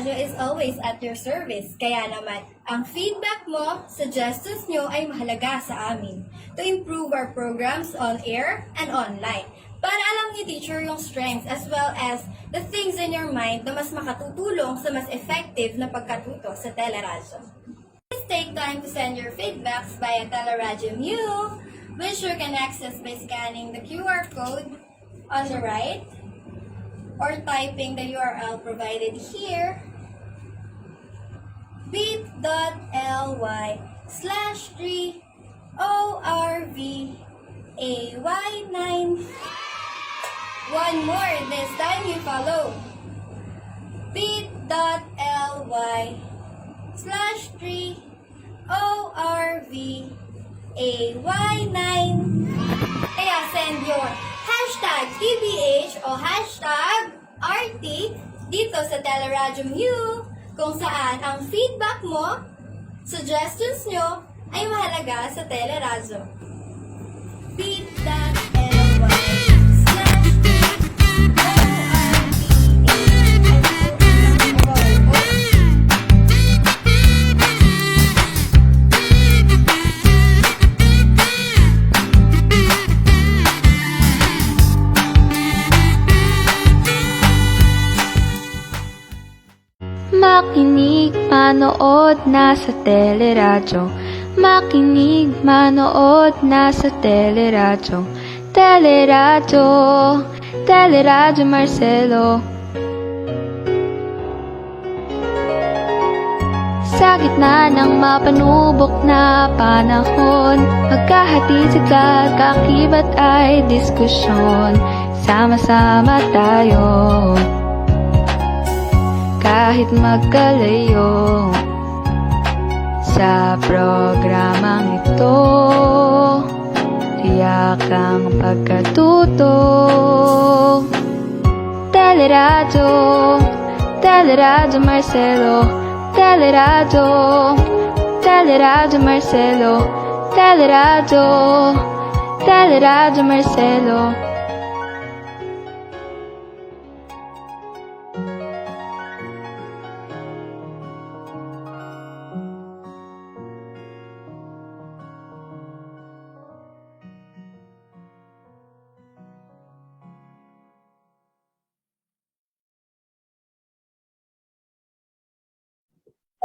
Is always at your service. Kaya naman, ang feedback mo, suggestions nyo ay mahalaga sa amin to improve our programs on air and online. Para alam ni teacher yung strengths as well as the things in your mind na mas makatutulong sa mas effective na pagkatuto sa teleradyo. Please take time to send your feedbacks via Teleradyo Mu, which you can access by scanning the QR code on the right or typing the URL provided here, bit.ly/3ORVAY9. One more, this time you follow. bit.ly/3ORVAY9. Kaya send your hashtag TBH o hashtag RT dito sa Teleradyo Mu, kung saan ang feedback mo, suggestions nyo ay mahalaga sa teleradyo. Makinig, manood na sa teleradyo. Makinig, manood na sa teleradyo. Teleradyo, Teleradyo Marcelo. Sa gitna ng mapanubok na panahon, magkahatid sa kakibat ay diskusyon. Sama-sama tayo, kahit magkalayo. Sa programang ito, tiyakang pagkatuto. Teleradyo, Teleradyo Marcelo, Teleradyo, Teleradyo Marcelo, Teleradyo, Teleradyo Marcelo.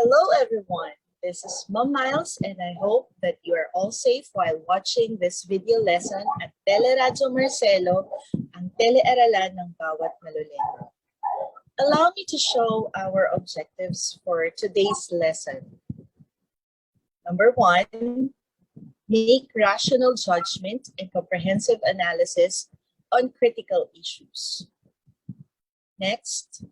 Hello everyone, this is Mom Miles and I hope that you are all safe while watching this video lesson at Teleradyo Marcelo, ang telearalan ng bawat Malolenggo. Allow me to show our objectives for today's lesson. Number 1, make rational judgment and comprehensive analysis on critical issues. Next,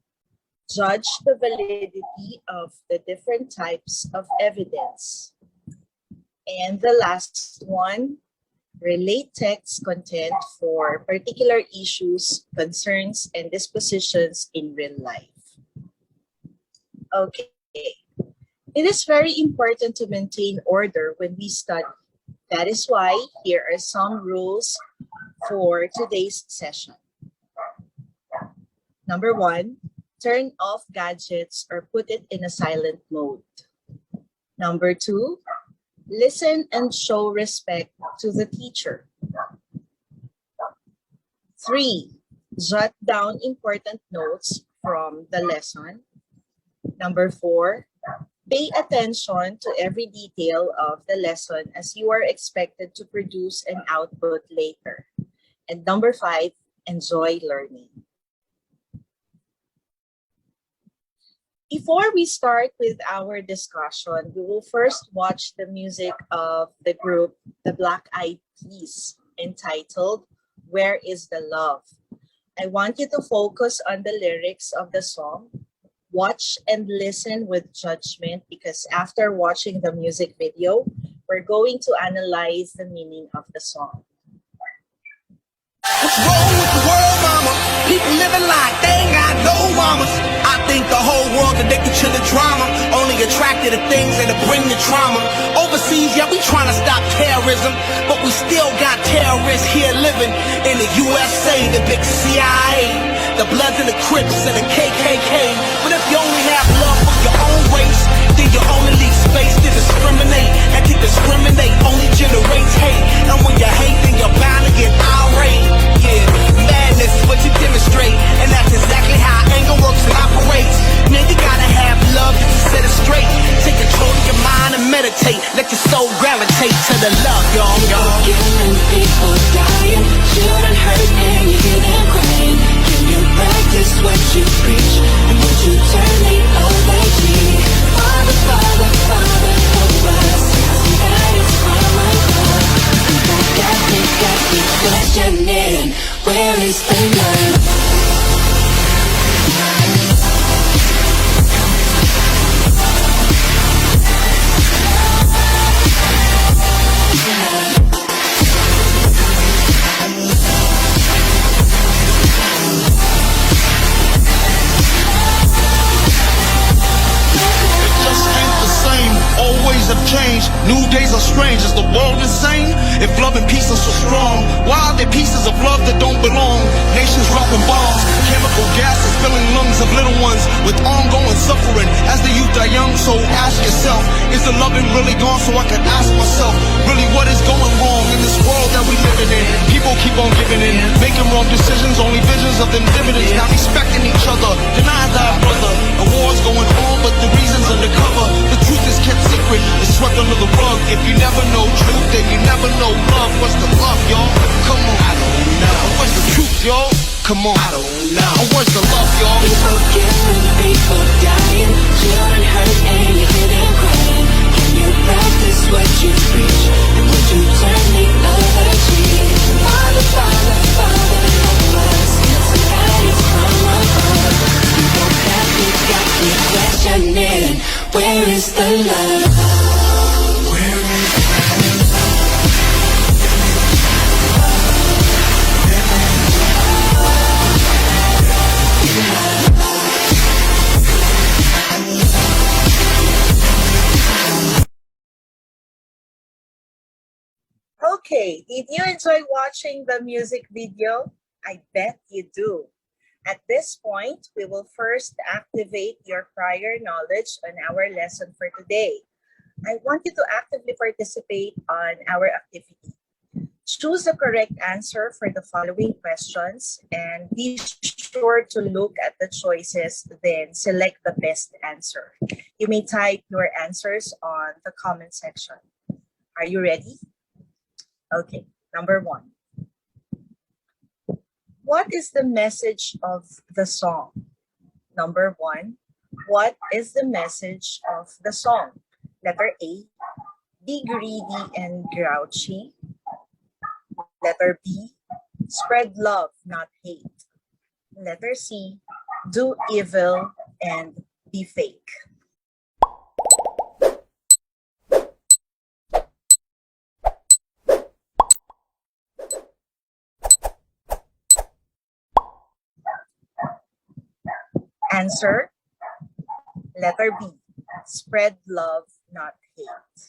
judge the validity of the different types of evidence. And the last one, relate text content for particular issues, concerns, and dispositions in real life. Okay, it is very important to maintain order when we study. That is why here are some rules for today's session. Number 1, turn off gadgets or put it in a silent mode. Number 2, listen and show respect to the teacher. 3, jot down important notes from the lesson. Number 4, pay attention to every detail of the lesson as you are expected to produce an output later. And number 5, enjoy learning. Before we start with our discussion, we will first watch the music of the group, the Black Eyed Peas, entitled, Where is the Love? I want you to focus on the lyrics of the song. Watch and listen with judgment because after watching the music video, we're going to analyze the meaning of the song. What's wrong with the world, mama? People living like they ain't got no mamas. I think the whole world addicted to the drama, only attracted to things that bring the trauma. Overseas, yeah, we trying to stop terrorism, but we still got terrorists here living in the USA, the big CIA, the Bloods and the Crips and the KKK. But if you only have love for your own race, then you only leave space to discriminate, and to discriminate only generates hate. And when you hate, then you're bound to get irate. Yeah, madness is what you demonstrate, and that's exactly how anger works and operates. Man, you gotta have love just to set it straight. Take control of your mind and meditate. Let your soul gravitate to the love, y'all. Killing people dying, children hurt and you hear them crying. Can you practice what you preach? And would you turn the other cheek? Father, Father, Father, help us. Some guidance from above. People got me questioning, where is the love? Always have changed, new days are strange. Is the world insane? If love and peace are so strong, why are there pieces of love that don't belong? Nations dropping bombs, chemical gases filling lungs of little ones with ongoing suffering. As the youth are young, so ask yourself, is the loving really gone? So I can ask myself, really what is going wrong in this world that we living in? People keep on giving in, making wrong decisions, only visions of them dividends. Not respecting each other, deny thy brother. A war's going on, but the reason's undercover. The truth is kept secret, it's swept under the rug. If you never know truth, then you never know love. What's the love, y'all? Come on, I don't know. What's the truth, y'all? Come on, I don't know. What's the love, y'all? People killing, people dying, children hurt and you hear them crying. Can you practice what you preach? And would you turn the other cheek? Father, Father, Father, help us. Some guidance from above. People got me questioning, where is the love? Where is the love? Okay, did you enjoy watching the music video? I bet you do. At this point, we will first activate your prior knowledge on our lesson for today. I want you to actively participate on our activity. Choose the correct answer for the following questions and be sure to look at the choices, then select the best answer. You may type your answers on the comment section. Are you ready? Okay, number 1. What is the message of the song? Number 1, what is the message of the song? Letter A, be greedy and grouchy. Letter B, spread love, not hate. Letter C, do evil and be fake. Answer, letter B, spread love, not hate.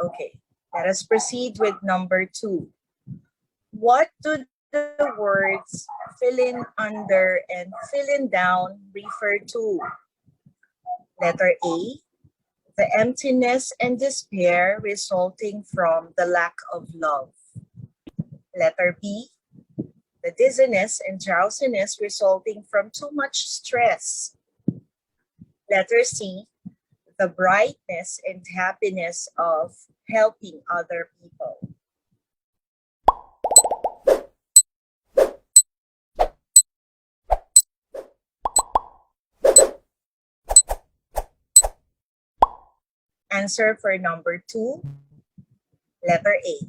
Okay, let us proceed with number 2. What do the words fill in under and fill in down refer to? Letter A, the emptiness and despair resulting from the lack of love. Letter B, the dizziness and drowsiness resulting from too much stress. Letter C, the brightness and happiness of helping other people. Answer for number 2, letter A,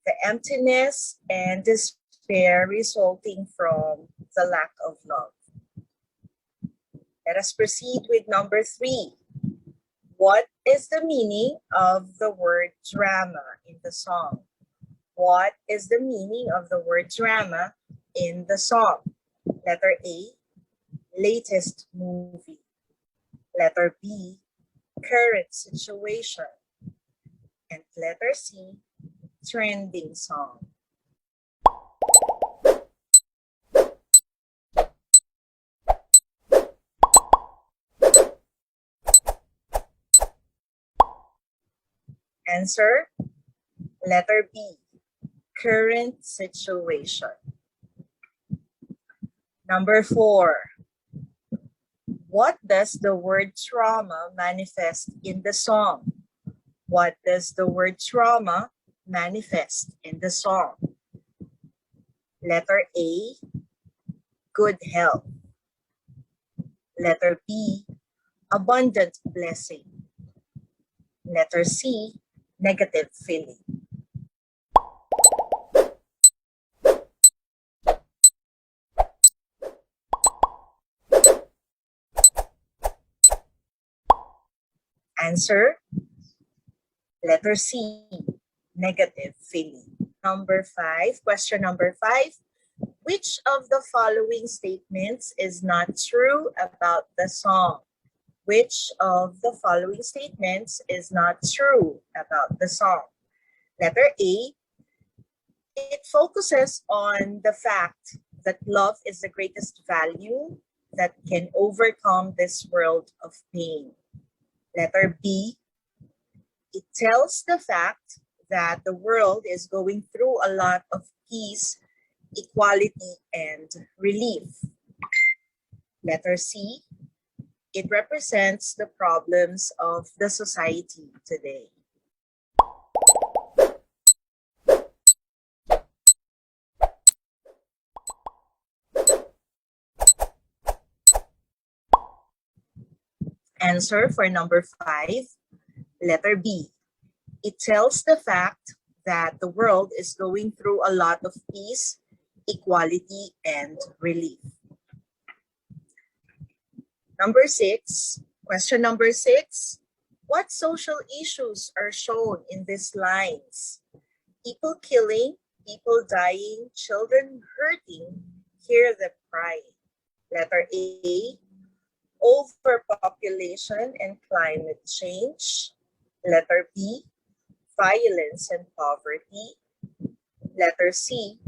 the emptiness and despair resulting from the lack of love. Let us proceed with number 3. What is the meaning of the word drama in the song? What is the meaning of the word drama in the song? Letter A, latest movie. Letter B, current situation. And letter C, trending song. Answer, letter B, current situation. Number 4. What does the word trauma manifest in the song? What does the word trauma manifest in the song? Letter A, good health. Letter B, abundant blessing. Letter C, negative feeling. Answer, letter C, negative feeling. Number 5, question number 5. Which of the following statements is not true about the song? Which of the following statements is not true about the song? Letter A, it focuses on the fact that love is the greatest value that can overcome this world of pain. Letter B, it tells the fact that the world is going through a lot of peace, equality, and relief. Letter C, it represents the problems of the society today. Answer for number 5, letter B. It tells the fact that the world is going through a lot of peace, equality, and relief. Number 6, question number 6. What social issues are shown in these lines? People killing, people dying, children hurting, hear them crying. Letter A, overpopulation and climate change. Letter B, violence and poverty. Letter C,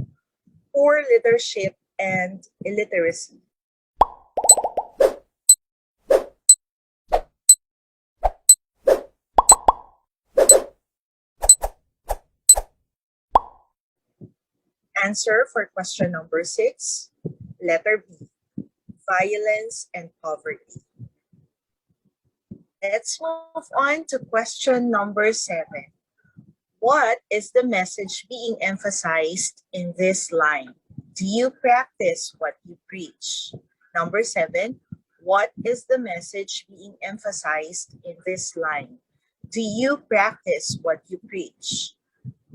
poor leadership and illiteracy. Answer for question number 6, letter B, violence and poverty. Let's move on to question number 7. What is the message being emphasized in this line? Do you practice what you preach? Number 7, what is the message being emphasized in this line? Do you practice what you preach?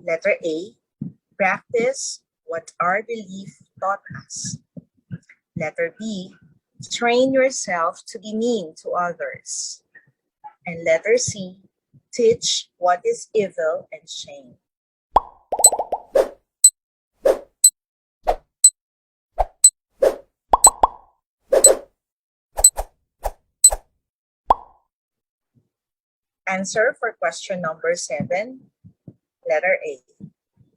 Letter A, practice what our belief taught us. Letter B, train yourself to be mean to others. And letter C, teach what is evil and shame. Answer for question number 7, letter A,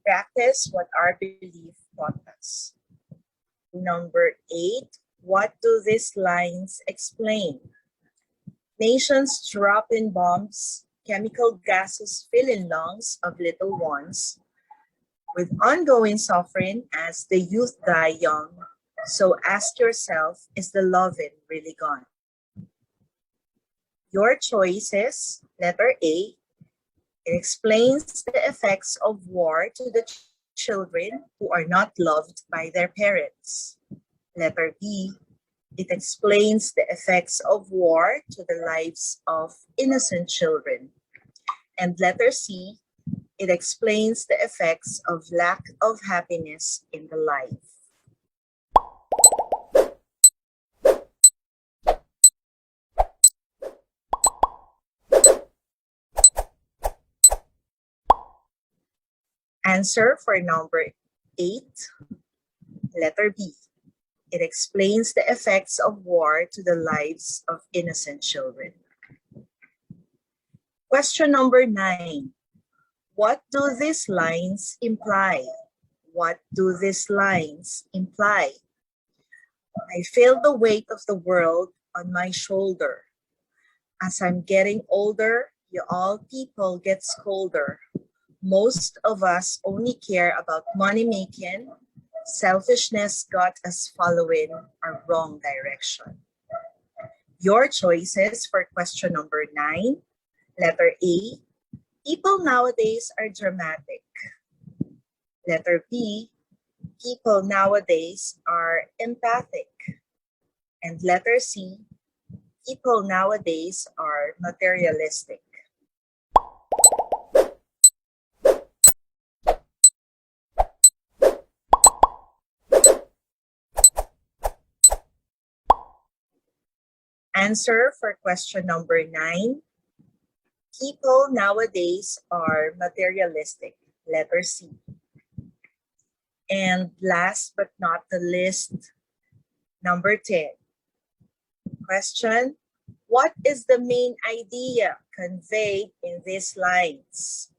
practice what our belief taught us. Number 8, what do these lines explain? Nations drop in bombs, chemical gases fill in lungs of little ones, with ongoing suffering as the youth die young. So ask yourself, is the loving really gone? Your choice is letter A, it explains the effects of war to the children who are not loved by their parents. Letter B, it explains the effects of war to the lives of innocent children. And letter C, it explains the effects of lack of happiness in the life. Answer for number 8, letter B. It explains the effects of war to the lives of innocent children. Question number 9. What do these lines imply? What do these lines imply? I feel the weight of the world on my shoulder. As I'm getting older, you all people get colder. Most of us only care about money making. Selfishness got us following a wrong direction. Your choices for question number 9. Letter A, people nowadays are dramatic. Letter B, people nowadays are empathic. And letter C, people nowadays are materialistic. Answer for question number 9. People nowadays are materialistic. Letter C. And last but not the least, number 10. Question, what is the main idea conveyed in these lines?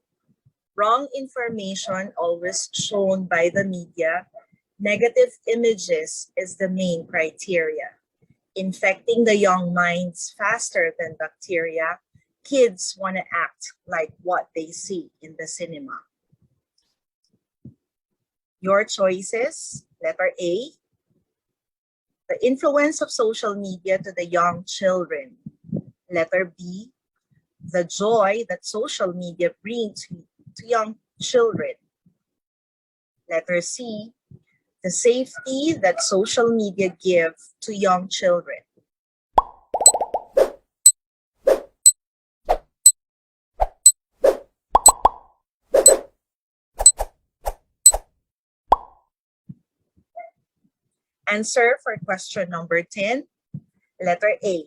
Wrong information always shown by the media. Negative images is the main criteria. Infecting the young minds faster than bacteria, kids want to act like what they see in the cinema. Your choices, letter A, the influence of social media to the young children. Letter B, the joy that social media brings to young children. Letter C, the safety that social media give to young children. Answer for question number 10, letter A,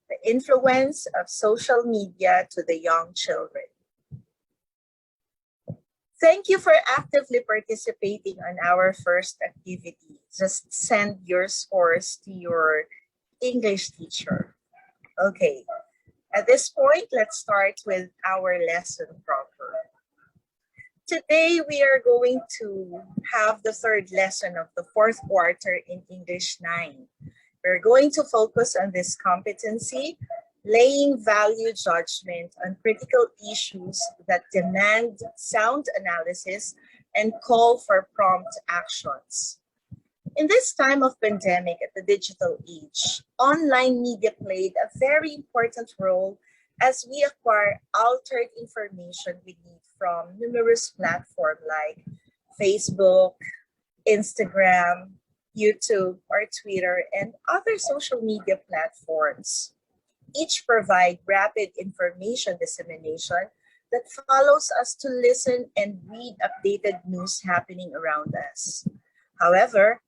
the influence of social media to the young children. Thank you for actively participating on our first activity. Just send your scores to your English teacher. Okay, at this point, let's start with our lesson proper. Today, we are going to have the third lesson of the fourth quarter in English 9. We're going to focus on this competency, laying value judgment on critical issues that demand sound analysis and call for prompt actions. In this time of pandemic at the digital age, online media played a very important role as we acquire altered information we need from numerous platforms like Facebook, Instagram, YouTube, or Twitter, and other social media platforms. Each provide rapid information dissemination that follows us to listen and read updated news happening around us. However,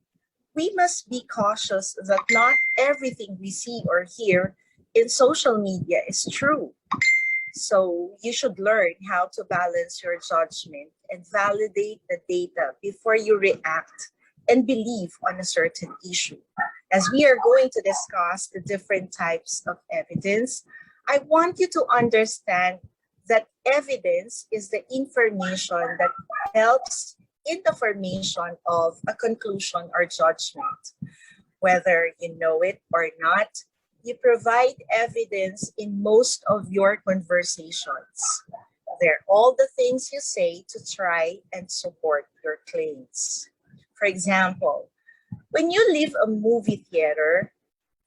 we must be cautious that not everything we see or hear in social media is true. So you should learn how to balance your judgment and validate the data before you react and believe on a certain issue. As we are going to discuss the different types of evidence, I want you to understand that evidence is the information that helps in the formation of a conclusion or judgment. Whether you know it or not, you provide evidence in most of your conversations. They're all the things you say to try and support your claims. For example, when you leave a movie theater,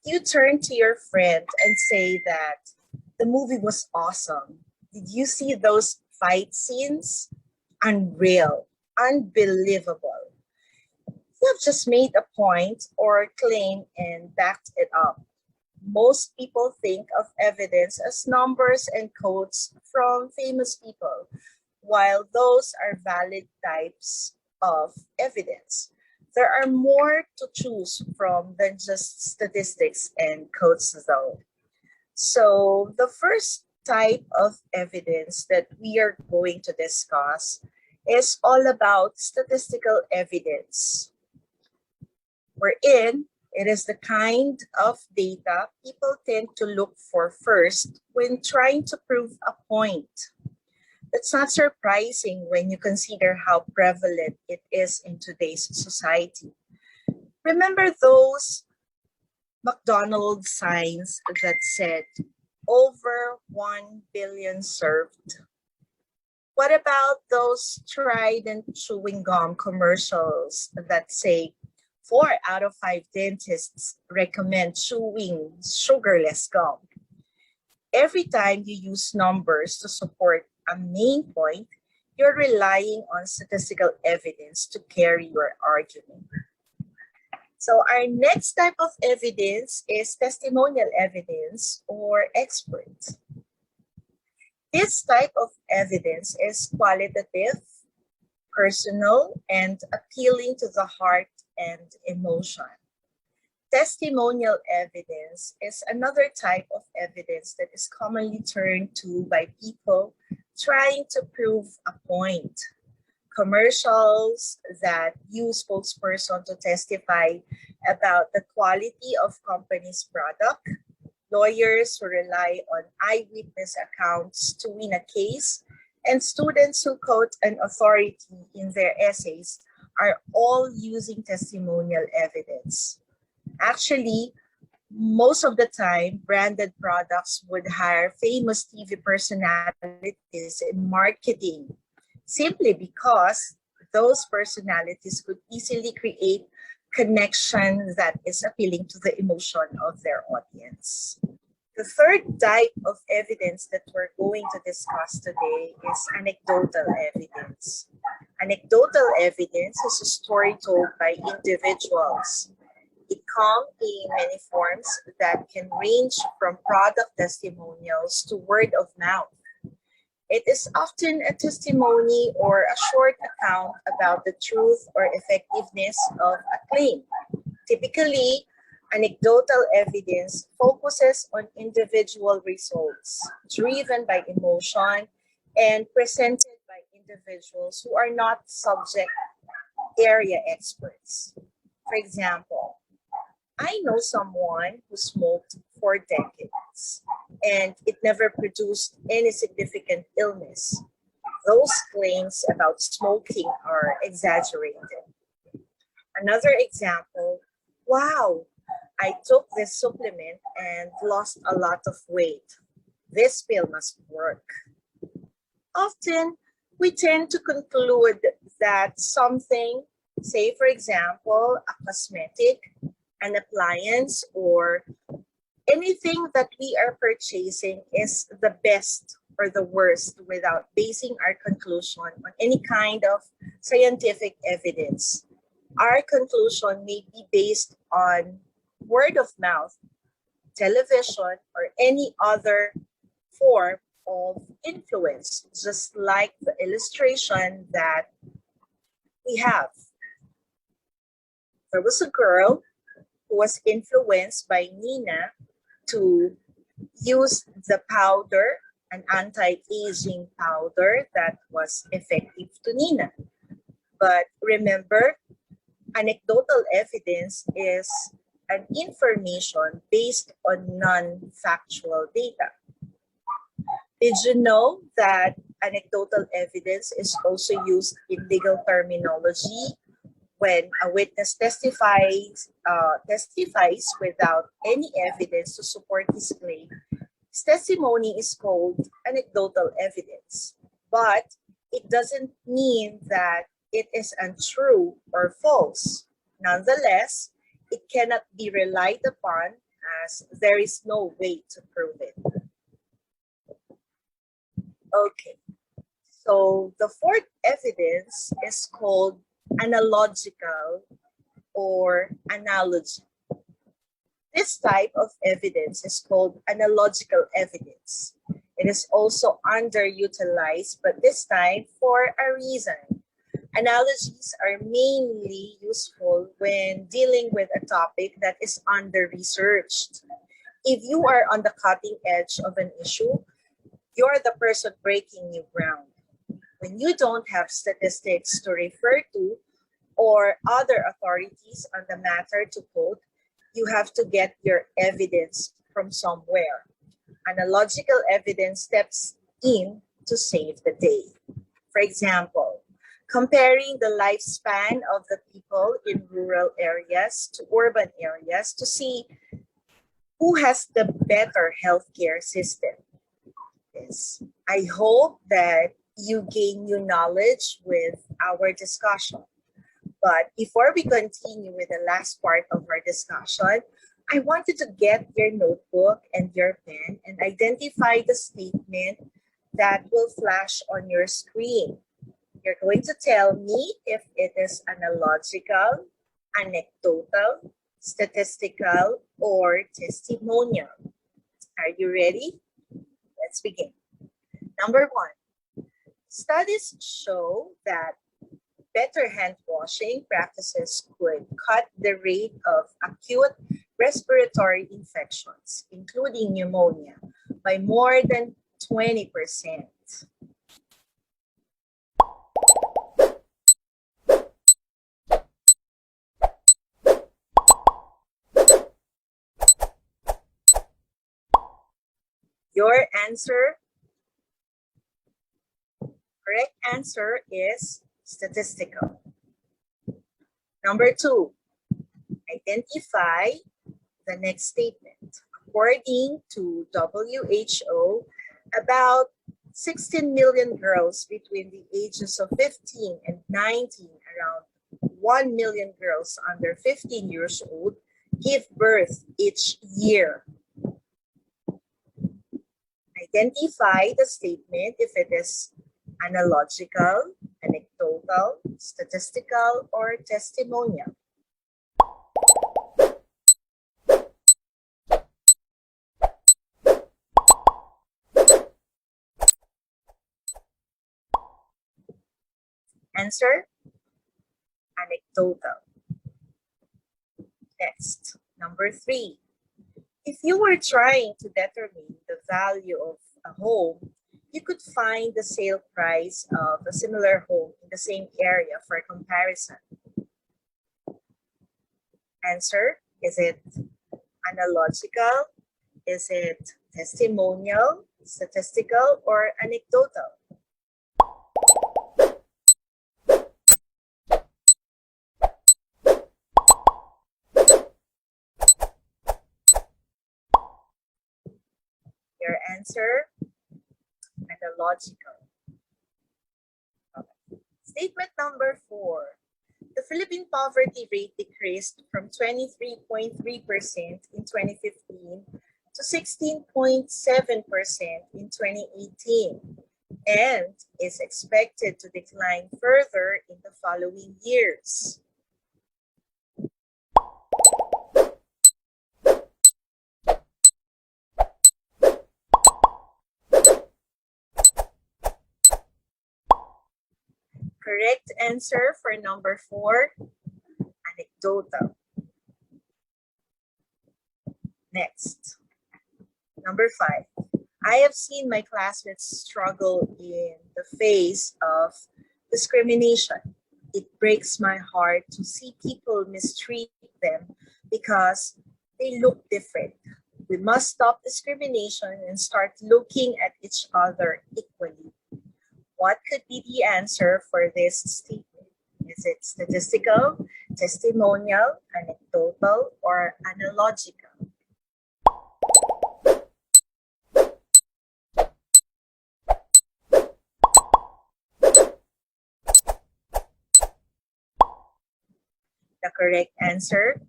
you turn to your friend and say that the movie was awesome. Did you see those fight scenes? Unreal, unbelievable. You have just made a point or claim and backed it up. Most people think of evidence as numbers and quotes from famous people, while those are valid types of evidence. There are more to choose from than just statistics and quotes, though. So, the first type of evidence that we are going to discuss is all about statistical evidence, wherein it is the kind of data people tend to look for first when trying to prove a point. It's not surprising when you consider how prevalent it is in today's society. Remember those McDonald's signs that said, over 1 billion served? What about those Trident chewing gum commercials that say, 4 out of 5 dentists recommend chewing sugarless gum? Every time you use numbers to support a main point, you're relying on statistical evidence to carry your argument. So our next type of evidence is testimonial evidence or experts. This type of evidence is qualitative, personal, and appealing to the heart and emotion. Testimonial evidence is another type of evidence that is commonly turned to by people trying to prove a point. Commercials that use spokesperson to testify about the quality of company's product, lawyers who rely on eyewitness accounts to win a case, and students who quote an authority in their essays are all using testimonial evidence. Actually, most of the time, branded products would hire famous TV personalities in marketing simply because those personalities could easily create connection that is appealing to the emotion of their audience. The third type of evidence that we're going to discuss today is anecdotal evidence. Anecdotal evidence is a story told by individuals. It comes in many forms that can range from product testimonials to word of mouth. It is often a testimony or a short account about the truth or effectiveness of a claim. Typically, anecdotal evidence focuses on individual results driven by emotion and presented by individuals who are not subject area experts. For example, I know someone who smoked for decades and it never produced any significant illness. those claims about smoking are exaggerated. Another example, wow, I took this supplement and lost a lot of weight. This pill must work. Often, we tend to conclude that something, say for example, a cosmetic, an appliance, or anything that we are purchasing is the best or the worst without basing our conclusion on any kind of scientific evidence. Our conclusion may be based on word of mouth, television, or any other form of influence, just like the illustration that we have. There was a girl who was influenced by Nina to use the powder, an anti-aging powder that was effective to Nina. But remember, anecdotal evidence is an information based on non-factual data. Did you know that anecdotal evidence is also used in legal terminology when a witness testifies without any evidence to support his claim? His testimony is called anecdotal evidence, but it doesn't mean that it is untrue or false. Nonetheless, it cannot be relied upon as there is no way to prove it. Okay, so the fourth evidence is called analogical or analogy. This type of evidence is called analogical evidence. It is also underutilized, but this time for a reason. Analogies are mainly useful when dealing with a topic that is under-researched. If you are on the cutting edge of an issue, you're the person breaking new ground. When you don't have statistics to refer to or other authorities on the matter to quote, you have to get your evidence from somewhere. Analogical evidence steps in to save the day. For example, comparing the lifespan of the people in rural areas to urban areas to see who has the better healthcare system. Yes. I hope that you gain new knowledge with our discussion. But before we continue with the last part of our discussion, I want you to get your notebook and your pen and identify the statement that will flash on your screen. You're going to tell me if it is analogical, anecdotal, statistical, or testimonial. Are you ready? Let's begin. Number one, studies show that better hand washing practices could cut the rate of acute respiratory infections, including pneumonia, by more than 20%. Your answer, correct answer is statistical. Number two, identify the next statement. According to WHO, about 16 million girls between the ages of 15 and 19, around 1 million girls under 15 years old, give birth each year. Identify the statement if it is analogical, anecdotal, statistical, or testimonial. Answer, anecdotal. Next, number three. If you were trying to determine the value of a home, you could find the sale price of a similar home in the same area for comparison. Answer, is it analogical? Is it testimonial, statistical, or anecdotal? answer, analogical. Okay. Statement number 4. The Philippine poverty rate decreased from 23.3% in 2015 to 16.7% in 2018 and is expected to decline further in the following years. Correct answer for number 4, anecdotal. Next, number 5. I have seen my classmates struggle in the face of discrimination. It breaks my heart to see people mistreat them because they look different. We must stop discrimination and start looking at each other equally. What could be the answer for this statement? Is it statistical, testimonial, anecdotal, or analogical? The correct answer,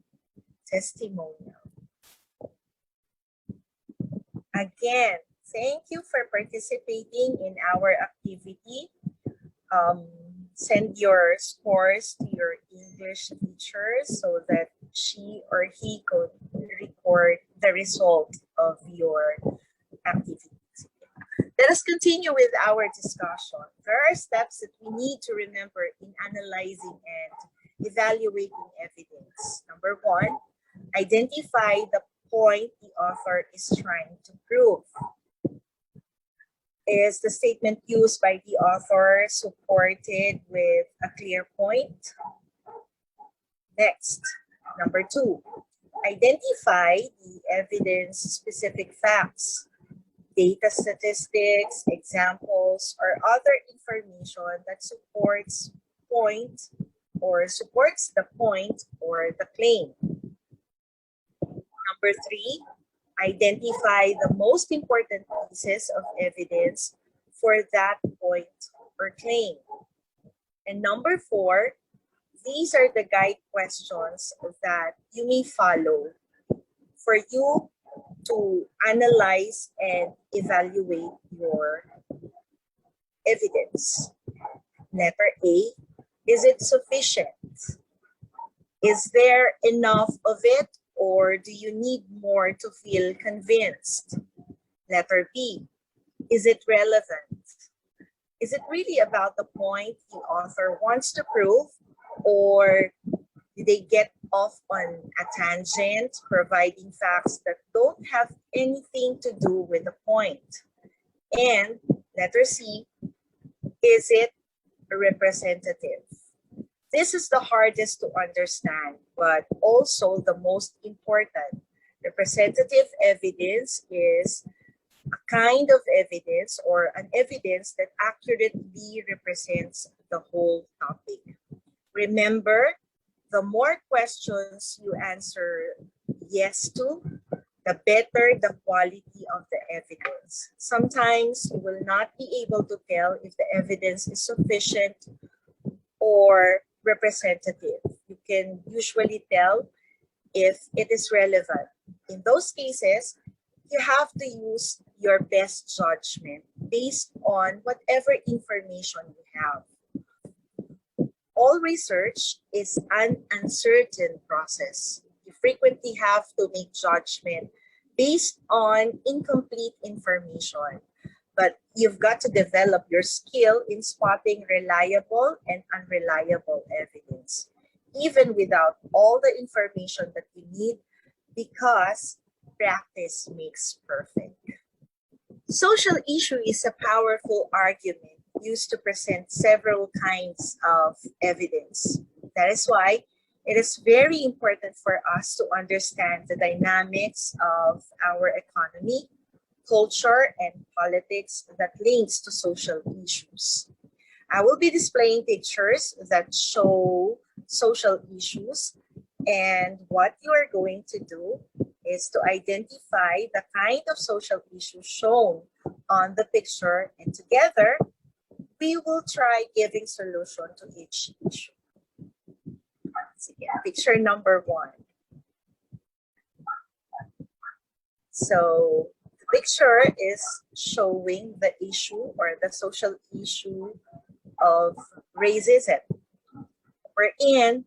testimonial. Again, thank you for participating in our activity. Send your scores to your English teacher so that she or he could record the result of your activity. Let us continue with our discussion. There are steps that we need to remember in analyzing and evaluating evidence. Number 1, identify the point the author is trying to prove. Is the statement used by the author supported with a clear point? Next, number 2, identify the evidence-specific facts, data statistics, examples, or other information that supports the point or the claim. Number 3, identify the most important pieces of evidence for that point or claim. And number 4, these are the guide questions that you may follow for you to analyze and evaluate your evidence. Letter A, is it sufficient? Is there enough of it, or do you need more to feel convinced? Letter B, is it relevant? Is it really about the point the author wants to prove, or did they get off on a tangent, providing facts that don't have anything to do with the point? And letter C, is it representative? This is the hardest to understand, but also the most important. Representative evidence is a kind of evidence or an evidence that accurately represents the whole topic. Remember, the more questions you answer yes to, the better the quality of the evidence. Sometimes you will not be able to tell if the evidence is sufficient or representative. You can usually tell if it is relevant. In those cases, you have to use your best judgment based on whatever information you have. All research is an uncertain process. You frequently have to make judgment based on incomplete information. But you've got to develop your skill in spotting reliable and unreliable evidence, even without all the information that you need, because practice makes perfect. Social issue is a powerful argument used to present several kinds of evidence. That is why it is very important for us to understand the dynamics of our economy, culture, and politics that links to social issues. I will be displaying pictures that show social issues, and what you are going to do is to identify the kind of social issue shown on the picture, and together we will try giving solution to each issue. Sige, picture number 1. So the picture is showing the issue or the social issue of racism, wherein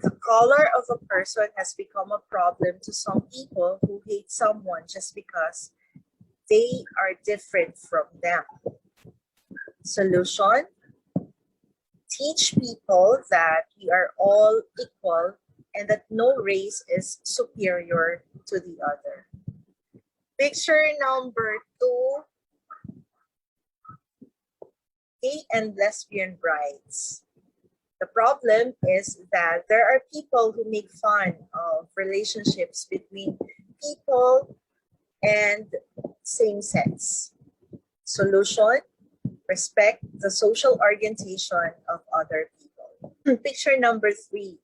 the color of a person has become a problem to some people who hate someone just because they are different from them. Solution: teach people that we are all equal and that no race is superior to the other. Picture number 2, gay and lesbian brides. The problem is that there are people who make fun of relationships between people and same sex. Solution: respect the social orientation of other people. Picture number 3.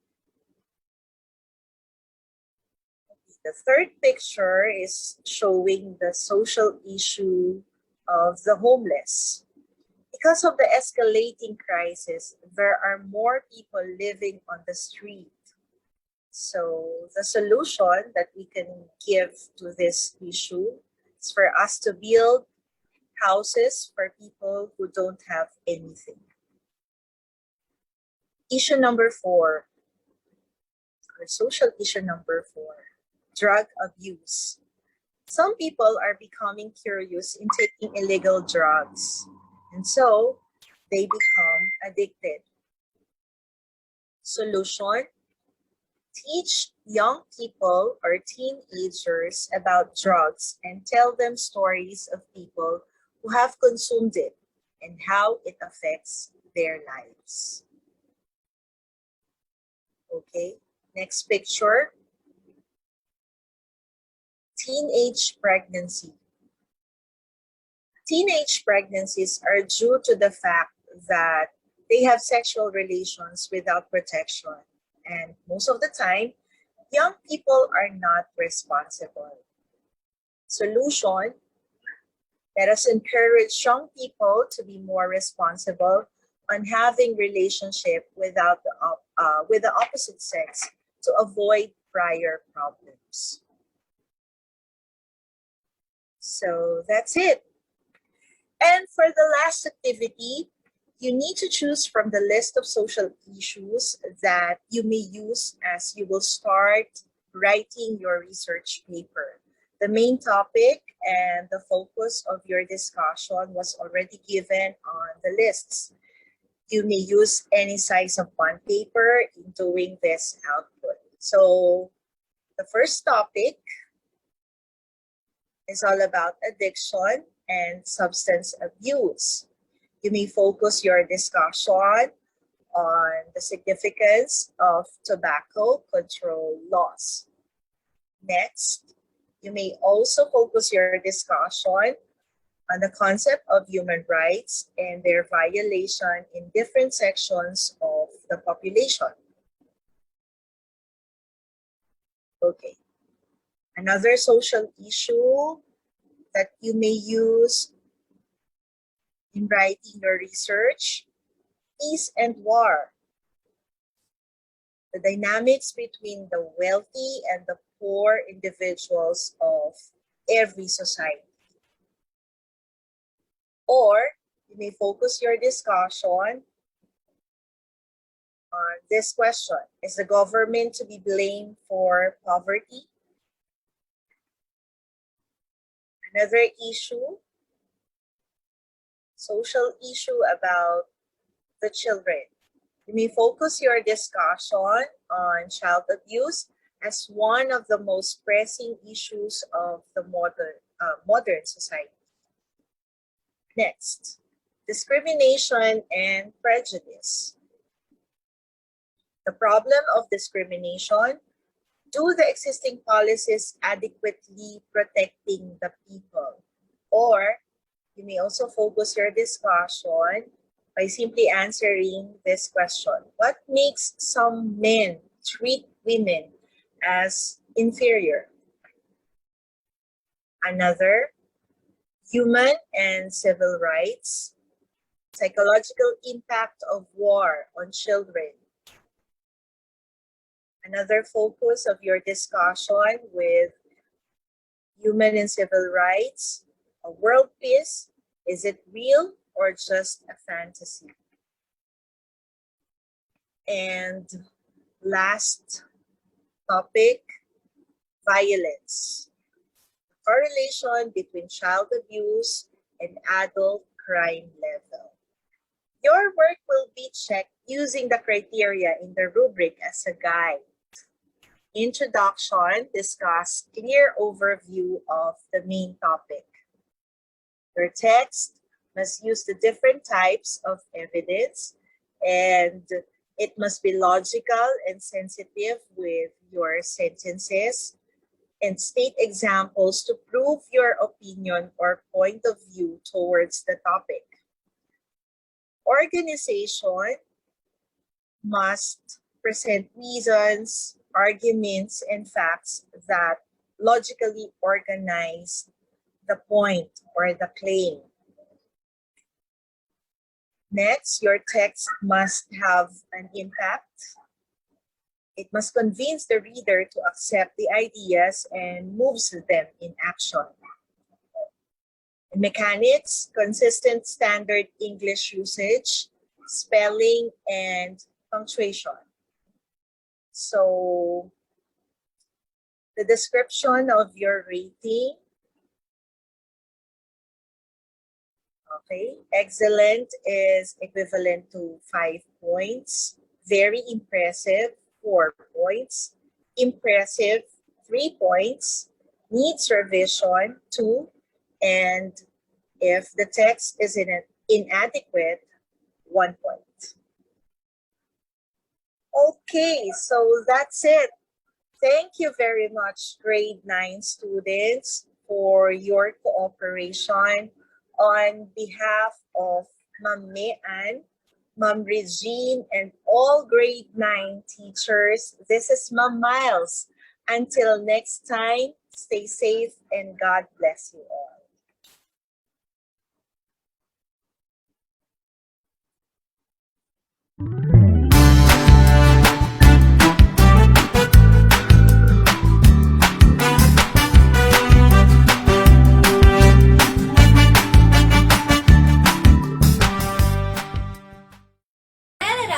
The third picture is showing the social issue of the homeless. Because of the escalating crisis, there are more people living on the street. So the solution that we can give to this issue is for us to build houses for people who don't have anything. Issue number 4, or social issue number 4, drug abuse. Some people are becoming curious in taking illegal drugs, and so they become addicted. Solution: teach young people or teenagers about drugs and tell them stories of people who have consumed it and how it affects their lives. Okay, next picture. Teenage pregnancy. Teenage pregnancies are due to the fact that they have sexual relations without protection, and most of the time, young people are not responsible. Solution: let us encourage young people to be more responsible on having relationship without with the opposite sex to avoid prior problems. So that's it. And for the last activity, you need to choose from the list of social issues that you may use as you will start writing your research paper. The main topic and the focus of your discussion was already given on the lists. You may use any size of bond paper in doing this output. So the first topic is all about addiction and substance abuse. You may focus your discussion on the significance of tobacco control laws. Next, you may also focus your discussion on the concept of human rights and their violation in different sections of the population. Okay. Another social issue that you may use in writing your research: peace and war. The dynamics between the wealthy and the poor individuals of every society. Or you may focus your discussion on this question: is the government to be blamed for poverty? Another issue, social issue about the children. You may focus your discussion on child abuse as one of the most pressing issues of the modern society. Next, discrimination and prejudice. The problem of discrimination: do the existing policies adequately protecting the people? Or you may also focus your discussion by simply answering this question: what makes some men treat women as inferior? Another, human and civil rights, psychological impact of war on children. Another focus of your discussion with human and civil rights, a world peace, is it real or just a fantasy? And last topic, violence. Correlation between child abuse and adult crime level. Your work will be checked using the criteria in the rubric as a guide. Introduction, discuss clear overview of the main topic. Your text must use the different types of evidence, and it must be logical and sensitive with your sentences, and state examples to prove your opinion or point of view towards the topic. Organization must present reasons, arguments, and facts that logically organize the point or the claim. Next, your text must have an impact. It must convince the reader to accept the ideas and moves them in action. In mechanics, consistent standard English usage, spelling, and punctuation. So, the description of your rating. Okay, excellent is equivalent to 5 points. Very impressive, 4 points. Impressive, 3 points. Needs revision, 2. And if the text is inadequate, 1 point. Okay, so that's it. Thank you very much, grade 9 students, for your cooperation. On behalf of Ma'am Mean, Ma'am Regine, and all grade 9 teachers, this is Ma'am Miles. Until next time, stay safe and God bless you all.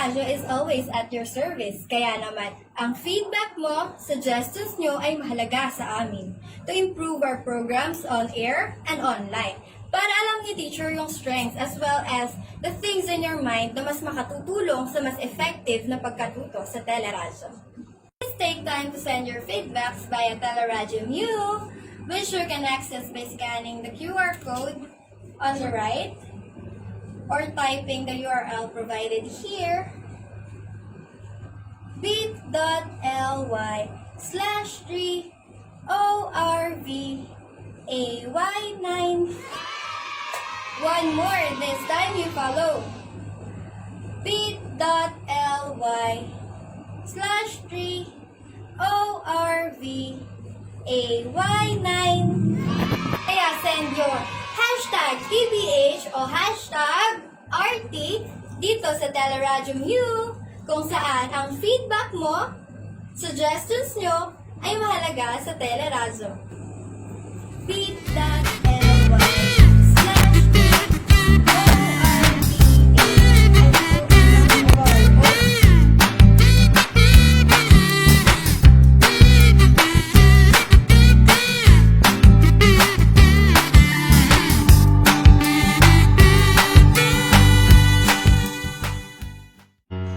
Radyo is always at your service. Kaya naman, ang feedback mo, suggestions nyo ay mahalaga sa amin to improve our programs on air and online. Para alam ni teacher yung strengths as well as the things in your mind na mas makatutulong sa mas effective na pagkatuto sa teleradyo. Please take time to send your feedbacks via Teleradyo Mu, which you can access by scanning the QR code on the right or typing the URL provided here, bit.ly/3ORVAY9. One more, this time you follow. bit.ly/3ORVAY9. Kaya send your hashtag PBH o hashtag RT dito sa Teleradyo Mu, kung saan ang feedback mo, suggestions nyo ay mahalaga sa teleradyo.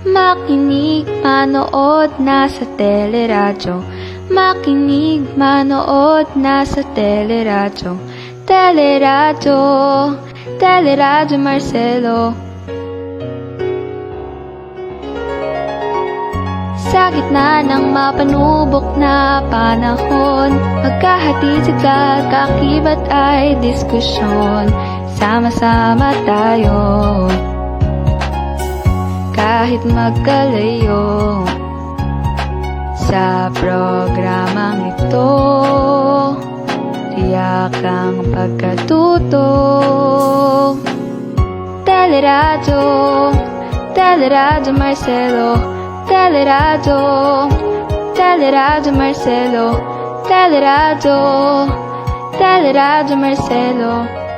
Makinig, manood na sa teleradyo. Makinig, manood na sa teleradyo. Teleradyo, Teleradyo Marcelo. Sa gitna ng mapanubok na panahon, magkahatid sa kakibat ay diskusyon. Sama-sama tayo, kahit magkalayo. Sa programang ito, tiyak ang pagkatuto. Teleradyo, Teleradyo Marcelo, Teleradyo, Teleradyo Marcelo, Teleradyo, Teleradyo Marcelo.